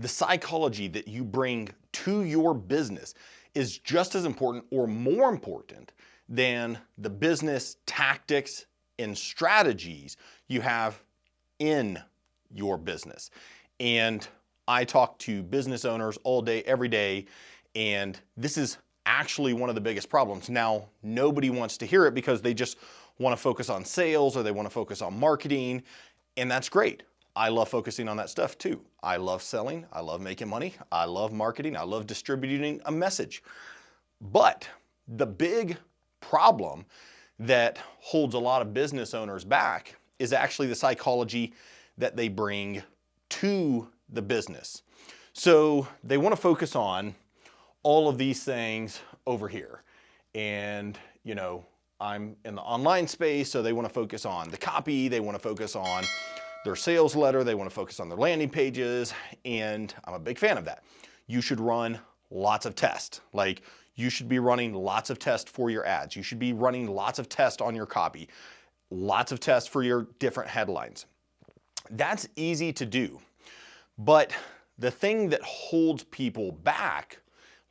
the psychology that you bring to your business is just as important or more important than the business tactics and strategies you have in your business. And I talk to business owners all day, every day, and this is actually one of the biggest problems. Now, nobody wants to hear it because they just want to focus on sales or they want to focus on marketing, and that's great. I love focusing on that stuff too. I love selling, I love making money, I love marketing, I love distributing a message. But the big problem that holds a lot of business owners back is actually the psychology that they bring to the business. So they want to focus on all of these things over here. And, you know, I'm in the online space, so they want to focus on the copy, they want to focus on their sales letter, they want to focus on their landing pages, and I'm a big fan of that. You should run lots of tests. Like, you should be running lots of tests for your ads. You should be running lots of tests on your copy, lots of tests for your different headlines. That's easy to do. But the thing that holds people back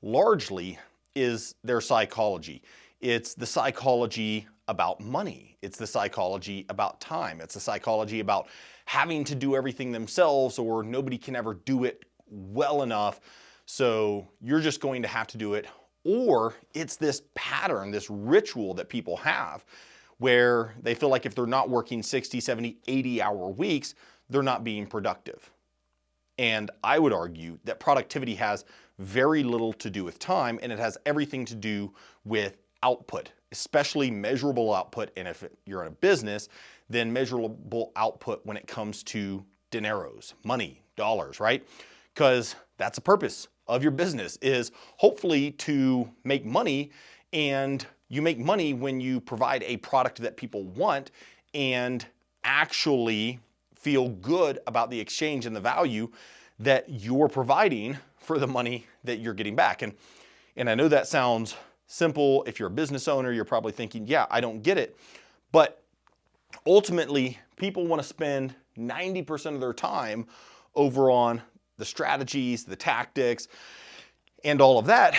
largely is their psychology. It's the psychology about money. It's the psychology about time. It's the psychology about having to do everything themselves, or nobody can ever do it well enough, so you're just going to have to do it. Or it's this pattern, this ritual that people have where they feel like if they're not working 60, 70, 80-hour weeks, they're not being productive. And I would argue that productivity has very little to do with time, and it has everything to do with output, especially measurable output. And if you're in a business, then measurable output when it comes to dineros, money, dollars, right? Because that's the purpose of your business, is hopefully to make money. And you make money when you provide a product that people want and actually feel good about the exchange and the value that you're providing for the money that you're getting back. And I know that sounds simple. If you're a business owner, you're probably thinking, yeah, I don't get it. But ultimately, people want to spend 90% of their time over on the strategies, the tactics, and all of that.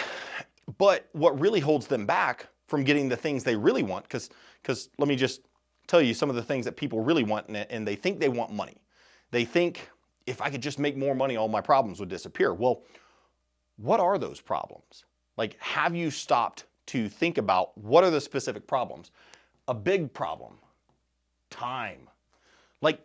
But what really holds them back from getting the things they really want, because let me just tell you some of the things that people really want, and they think they want money. They think, if I could just make more money, all my problems would disappear. Well, what are those problems? Like, have you stopped to think about what are the specific problems? A big problem, time. Like,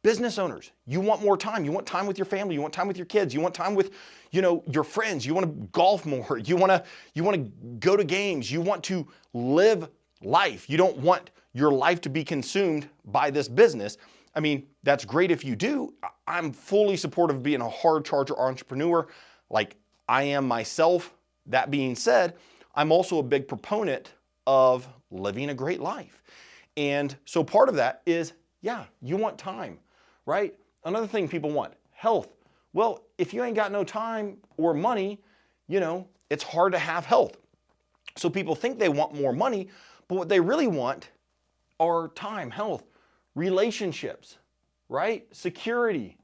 business owners, you want more time. You want time with your family. You want time with your kids. You want time with, your friends. You want to golf more. You want to go to games. You want to live life. You don't want your life to be consumed by this business. I mean, that's great if you do. I'm fully supportive of being a hard charger entrepreneur like I am myself. That being said, I'm also a big proponent of living a great life. And so part of that is, yeah, you want time, right? Another thing people want, health. Well, if you ain't got no time or money, it's hard to have health. So people think they want more money, but what they really want are time, health, relationships, right? Security,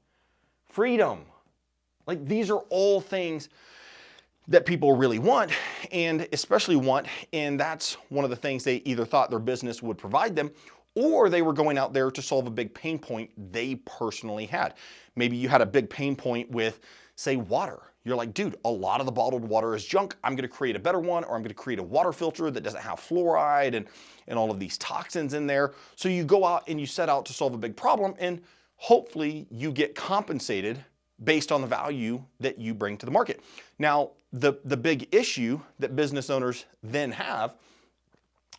freedom. Like, these are all things that people really want, and especially want, and that's one of the things they either thought their business would provide them, or they were going out there to solve a big pain point they personally had. Maybe you had a big pain point with, say, water. You're like, dude, a lot of the bottled water is junk. I'm going to create a better one, or I'm going to create a water filter that doesn't have fluoride and all of these toxins in there. So you go out and you set out to solve a big problem, and hopefully you get compensated based on the value that you bring to the market. Now, the big issue that business owners then have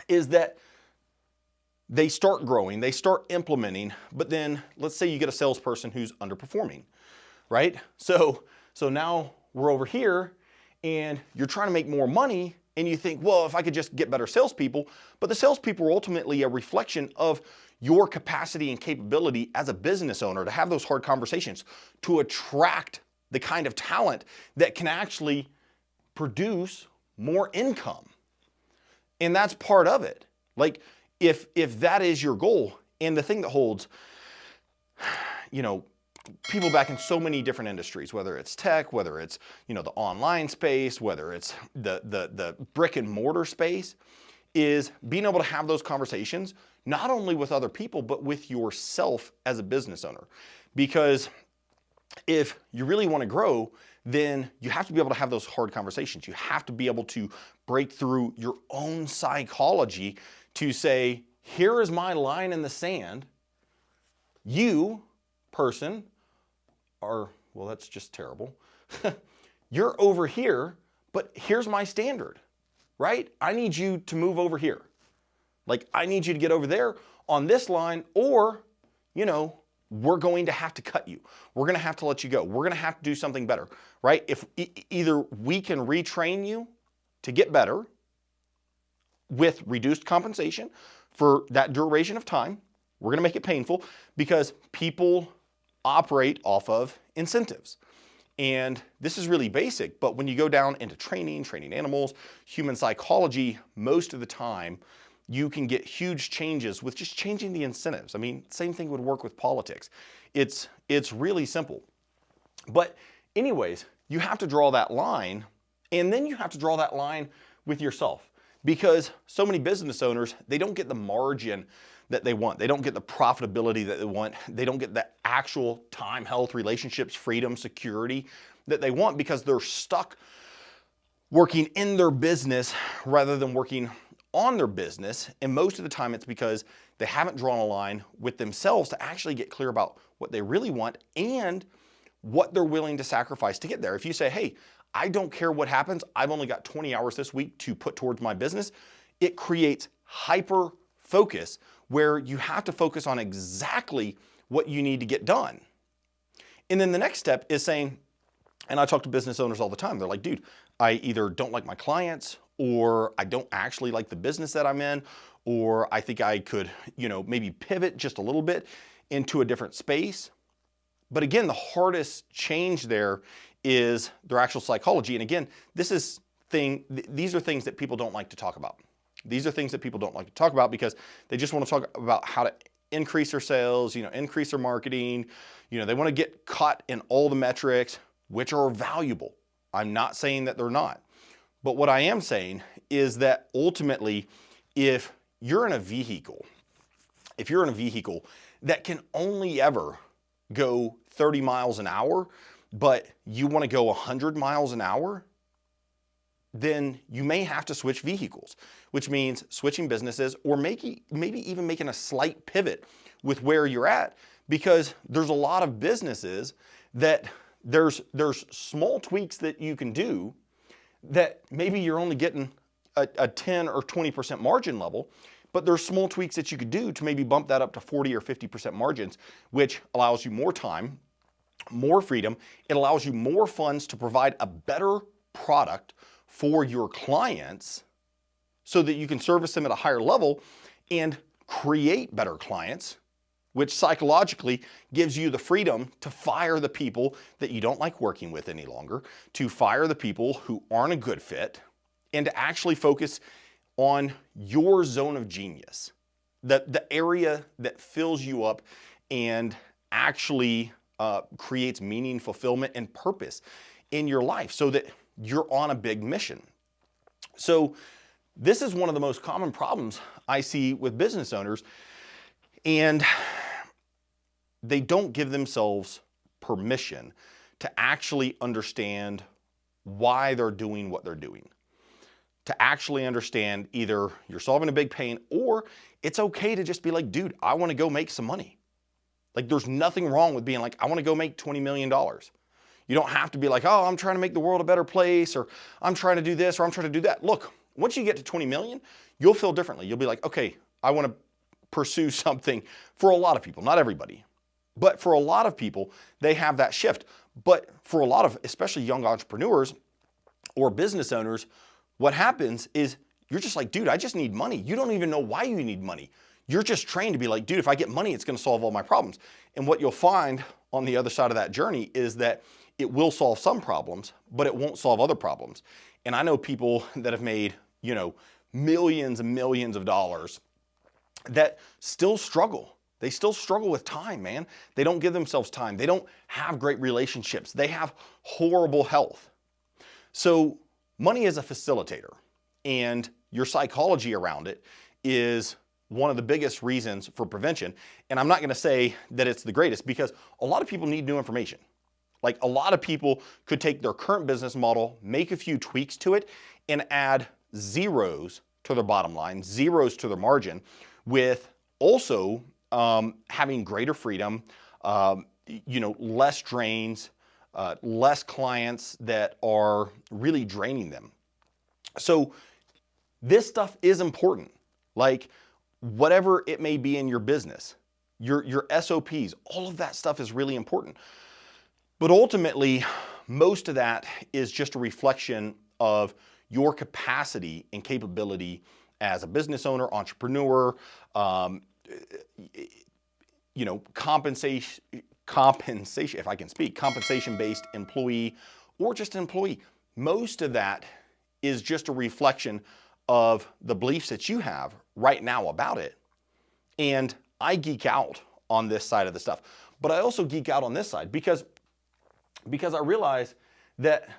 is that they start growing, they start implementing, but then let's say you get a salesperson who's underperforming, right? So now we're over here and you're trying to make more money, and you think, well, if I could just get better salespeople, but the salespeople are ultimately a reflection of your capacity and capability as a business owner to have those hard conversations, to attract the kind of talent that can actually produce more income. And that's part of it. Like, if that is your goal, and the thing that holds, people back in so many different industries, whether it's tech, whether it's, you know, the online space, whether it's the brick and mortar space, is being able to have those conversations, not only with other people, but with yourself as a business owner. Because if you really want to grow, then you have to be able to have those hard conversations. You have to be able to break through your own psychology to say, here is my line in the sand. You, person, are, well, that's just terrible. You're over here, but here's my standard, right? I need you to move over here. Like, I need you to get over there on this line, or, you know, we're going to have to cut you. We're going to have to let you go. We're going to have to do something better, right? If either we can retrain you to get better with reduced compensation for that duration of time, we're going to make it painful because people operate off of incentives. And this is really basic, but when you go down into training animals, human psychology, most of the time, you can get huge changes with just changing the incentives. I mean, same thing would work with politics. It's really simple. But anyways, you have to draw that line, and then you have to draw that line with yourself, because so many business owners, they don't get the margin that they want. They don't get the profitability that they want. They don't get the actual time, health, relationships, freedom, security that they want, because they're stuck working in their business rather than working on their business. And most of the time it's because they haven't drawn a line with themselves to actually get clear about what they really want and what they're willing to sacrifice to get there. If you say, hey, I don't care what happens, I've only got 20 hours this week to put towards my business, it creates hyper focus where you have to focus on exactly what you need to get done. And then the next step is saying, and I talk to business owners all the time, they're like, dude, I either don't like my clients, or I don't actually like the business that I'm in, or I think I could, you know, maybe pivot just a little bit into a different space. But again, the hardest change there is their actual psychology. And again, these are things that people don't like to talk about. These are things that people don't like to talk about because they just want to talk about how to increase their sales, you know, increase their marketing. You know, they want to get caught in all the metrics, which are valuable. I'm not saying that they're not. But what I am saying is that ultimately, if you're in a vehicle that can only ever go 30 miles an hour, but you want to go 100 miles an hour, then you may have to switch vehicles, which means switching businesses, or maybe even making a slight pivot with where you're at, because there's a lot of businesses that there's small tweaks that you can do that maybe you're only getting a 10 or 20% margin level, but there's small tweaks that you could do to maybe bump that up to 40 or 50% margins, which allows you more time, more freedom. It allows you more funds to provide a better product for your clients so that you can service them at a higher level and create better clients, which psychologically gives you the freedom to fire the people that you don't like working with any longer, to fire the people who aren't a good fit, and to actually focus on your zone of genius, the area that fills you up and actually creates meaning, fulfillment, and purpose in your life so that you're on a big mission. So this is one of the most common problems I see with business owners, and they don't give themselves permission to actually understand why they're doing what they're doing. To actually understand either you're solving a big pain, or it's okay to just be like, dude, I want to go make some money. Like, there's nothing wrong with being like, I want to go make $20 million. You don't have to be like, oh, I'm trying to make the world a better place, or I'm trying to do this, or I'm trying to do that. Look, once you get to 20 million, you'll feel differently. You'll be like, okay, I want to pursue something. For a lot of people, not everybody, but for a lot of people, they have that shift. But for a lot of, especially young entrepreneurs or business owners, what happens is you're just like, dude, I just need money. You don't even know why you need money. You're just trained to be like, dude, if I get money, it's going to solve all my problems. And what you'll find on the other side of that journey is that it will solve some problems, but it won't solve other problems. And I know people that have made, you know, millions and millions of dollars that still struggle They still struggle with time, man. They don't give themselves time. They don't have great relationships. They have horrible health. So money is a facilitator, and your psychology around it is one of the biggest reasons for prevention. And I'm not going to say that it's the greatest, because a lot of people need new information. Like, a lot of people could take their current business model, make a few tweaks to it, and add zeros to their bottom line, zeros to their margin, with also having greater freedom, less drains, less clients that are really draining them. So this stuff is important. Like, whatever it may be in your business, your SOPs, all of that stuff is really important. But ultimately, most of that is just a reflection of your capacity and capability as a business owner, entrepreneur, compensation, if I can speak, compensation-based employee, or just an employee. Most of that is just a reflection of the beliefs that you have right now about it. And I geek out on this side of the stuff, but I also geek out on this side because I realize that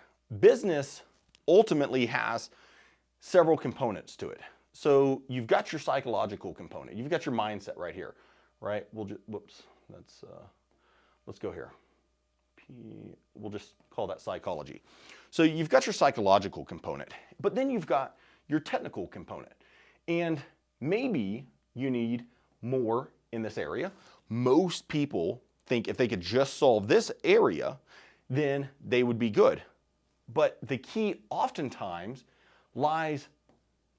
business ultimately has several components to it. So you've got your psychological component. You've got your mindset right here, right? Let's go here. We'll just call that psychology. So you've got your psychological component, but then you've got your technical component. And maybe you need more in this area. Most people think if they could just solve this area, then they would be good. But the key oftentimes lies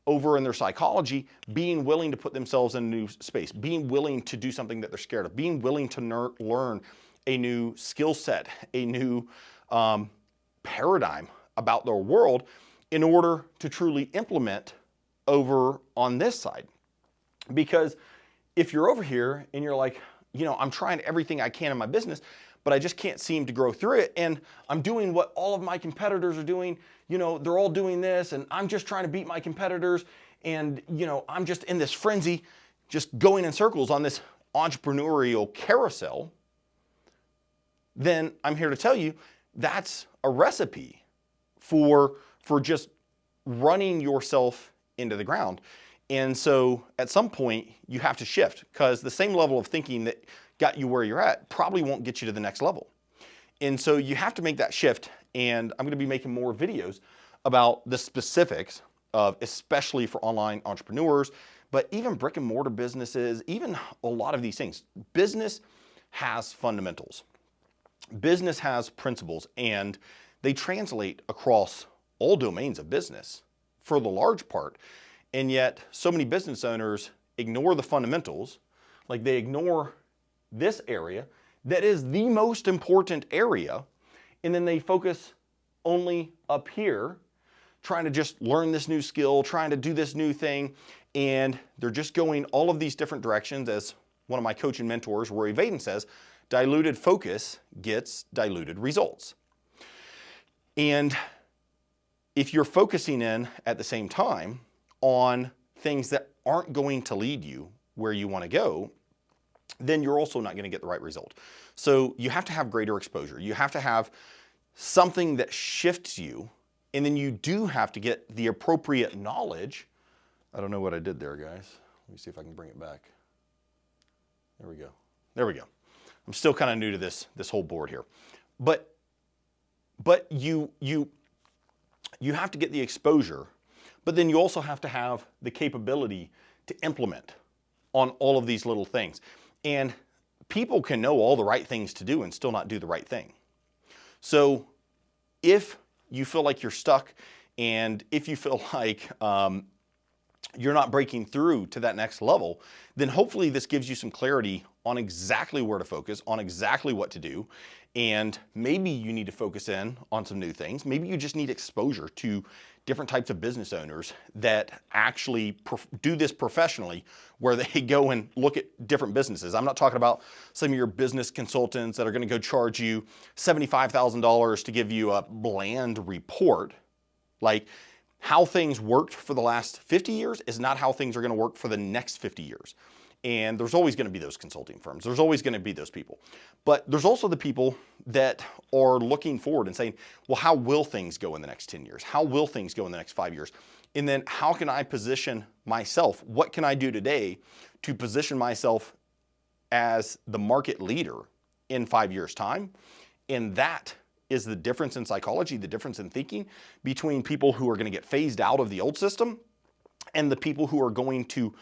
over in their psychology, being willing to put themselves in a new space, being willing to do something that they're scared of, being willing to learn a new skill set, a new paradigm about their world in order to truly implement over on this side. Because if you're over here and you're like, I'm trying everything I can in my business, but I just can't seem to grow through it, and I'm doing what all of my competitors are doing, they're all doing this, and I'm just trying to beat my competitors, and I'm just in this frenzy, just going in circles on this entrepreneurial carousel, then I'm here to tell you that's a recipe for just running yourself into the ground. And so at some point you have to shift, because the same level of thinking that got you where you're at probably won't get you to the next level. And so you have to make that shift. And I'm going to be making more videos about the specifics of, especially for online entrepreneurs, but even brick and mortar businesses, even a lot of these things. Business has fundamentals. Business has principles, and they translate across all domains of business for the large part. And yet so many business owners ignore the fundamentals, like they ignore this area that is the most important area, and then they focus only up here, trying to just learn this new skill, trying to do this new thing, and they're just going all of these different directions. As one of my coaching mentors, Rory Vaden, says, diluted focus gets diluted results. And if you're focusing in at the same time on things that aren't going to lead you where you want to go, then you're also not going to get the right result. So you have to have greater exposure. You have to have something that shifts you, and then you do have to get the appropriate knowledge. I don't know what I did there, guys. Let me see if I can bring it back. There we go. There we go. I'm still kind of new to this whole board here. But you have to get the exposure, but then you also have to have the capability to implement on all of these little things. And people can know all the right things to do and still not do the right thing. So if you feel like you're stuck, and if you feel like you're not breaking through to that next level, then hopefully this gives you some clarity on exactly where to focus, on exactly what to do. And maybe you need to focus in on some new things. Maybe you just need exposure to different types of business owners that actually do this professionally, where they go and look at different businesses. I'm not talking about some of your business consultants that are going to go charge you $75,000 to give you a bland report. Like, how things worked for the last 50 years is not how things are going to work for the next 50 years. And there's always going to be those consulting firms. There's always going to be those people. But there's also the people that are looking forward and saying, well, how will things go in the next 10 years? How will things go in the next 5 years? And then how can I position myself? What can I do today to position myself as the market leader in 5 years' time? And that is the difference in psychology, the difference in thinking between people who are going to get phased out of the old system and the people who are going to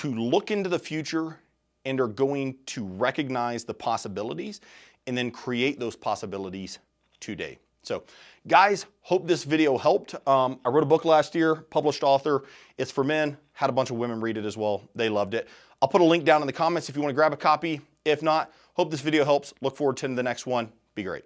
look into the future and are going to recognize the possibilities and then create those possibilities today. So guys, hope this video helped. I wrote a book last year, published author. It's for men, had a bunch of women read it as well. They loved it. I'll put a link down in the comments if you want to grab a copy. If not, hope this video helps. Look forward to the next one. Be great.